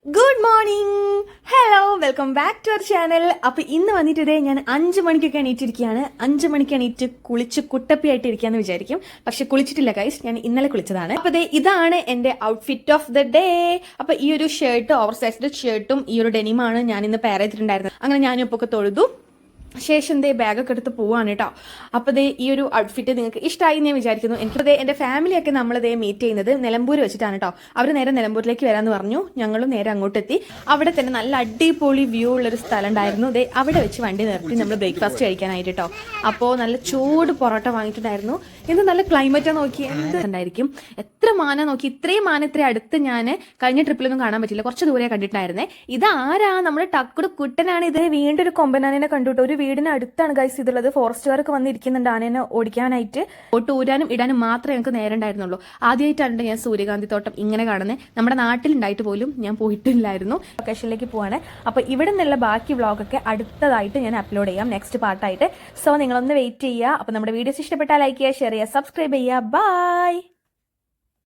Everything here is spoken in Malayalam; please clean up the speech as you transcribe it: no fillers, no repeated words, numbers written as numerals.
Good morning, hello, welcome back to our channel. അപ്പൊ ഇന്ന് വന്നിട്ട് ഞാൻ 5 മണിക്കൊക്കെ എണീറ്റിരിക്കുകയാണ്. 5 മണിക്ക് എണീറ്റ് കുളിച്ച് കുട്ടപ്പിയായിട്ട് ഇരിക്കാന്ന് വിചാരിക്കും, പക്ഷെ കുളിച്ചിട്ടില്ല ഗൈസ്. ഞാൻ ഇന്നലെ കുളിച്ചതാണ്. അപ്പൊ ഇതാണ് എന്റെ ഔട്ട്ഫിറ്റ് ഓഫ് ദ ഡേ. അപ്പൊ ഈ ഒരു ഷർട്ട്, ഓവർ സൈസ്ഡ് ഷർട്ടും ഈ ഒരു ഡെനിമാണ് ഞാൻ ഇന്ന് പെയർ ചെയ്തിട്ടുണ്ടായിരുന്നത്. അങ്ങനെ ഞാനും ഇപ്പൊ ഒക്കെ തൊഴുതു ശേഷം ബാഗൊക്കെ എടുത്ത് പോവാണ് കേട്ടോ. അപ്പോൾ ഈ ഒരു ഔട്ട്ഫിറ്റ് നിങ്ങൾക്ക് ഇഷ്ടമായി ഞാൻ വിചാരിക്കുന്നു. എനിക്ക് എൻ്റെ ഫാമിലിയൊക്കെ നമ്മൾ മീറ്റ് ചെയ്യുന്നത് നിലമ്പൂർ വെച്ചിട്ടാണ് കേട്ടോ. അവർ നേരെ നിലമ്പൂരിലേക്ക് വരാമെന്ന് പറഞ്ഞു. ഞങ്ങളും നേരെ അങ്ങോട്ടെത്തി. അവിടെ തന്നെ നല്ല അടിപൊളി വ്യൂ ഉള്ളൊരു സ്ഥലം ഉണ്ടായിരുന്നു. അവിടെ വെച്ച് വണ്ടി നിർത്തി നമ്മൾ ബ്രേക്ക്ഫാസ്റ്റ് കഴിക്കാനായിട്ട് കേട്ടോ. അപ്പോൾ നല്ല ചൂട് പൊറോട്ട വാങ്ങിയിട്ടുണ്ടായിരുന്നു. എന്ത് നല്ല ക്ലൈമറ്റ് നോക്കി, എന്ത് ഉണ്ടായിരിക്കും. എത്ര മാന നോക്കി, ഇത്രയും മാന ഇത്ര അടുത്ത് ഞാൻ കഴിഞ്ഞ ട്രിപ്പിലൊന്നും കാണാൻ പറ്റില്ല, കുറച്ച് ദൂരെ കണ്ടിട്ടുണ്ടായിരുന്നേ. ഇതാരാ, നമ്മുടെ ടക്കുട് കുട്ടനാണ്. ഇത് വീണ്ടും ഒരു കൊമ്പനാനെ കണ്ടുട്ടോ. ഒരു വീടിന് അടുത്താണ് ഗൈസ് ഇതുള്ളത്. ഫോറസ്റ്റുകാർക്ക് വന്നിരിക്കുന്നുണ്ട് ആനേനെ ഓടിക്കാനായിട്ട്. ഓട്ട് ഊരാനും ഇടാനും മാത്രമേ ഞങ്ങൾക്ക് നേരം ഉണ്ടായിരുന്നുള്ളൂ. ആദ്യമായിട്ടാണ് ഞാൻ സൂര്യകാന്തി തോട്ടം ഇങ്ങനെ കാണുന്നത്. നമ്മുടെ നാട്ടിലുണ്ടായിട്ട് പോലും ഞാൻ പോയിട്ടില്ലായിരുന്നു. ലൊക്കേഷനിലേക്ക് പോവാണ്. അപ്പൊ ഇവിടെ നിന്നുള്ള ബാക്കി വ്ളോഗൊക്കെ അടുത്തതായിട്ട് ഞാൻ അപ്ലോഡ് ചെയ്യാം, നെക്സ്റ്റ് പാർട്ടായിട്ട്. സോ നിങ്ങളൊന്ന് വെയിറ്റ് ചെയ്യുക. അപ്പൊ നമ്മുടെ വീഡിയോസ് ഇഷ്ടപ്പെട്ടാൽ ലൈക്ക് ചെയ്യുക, ഷെയർ ചെയ്യുക, സബ്സ്ക്രൈബ് ചെയ്യുക. ബൈ.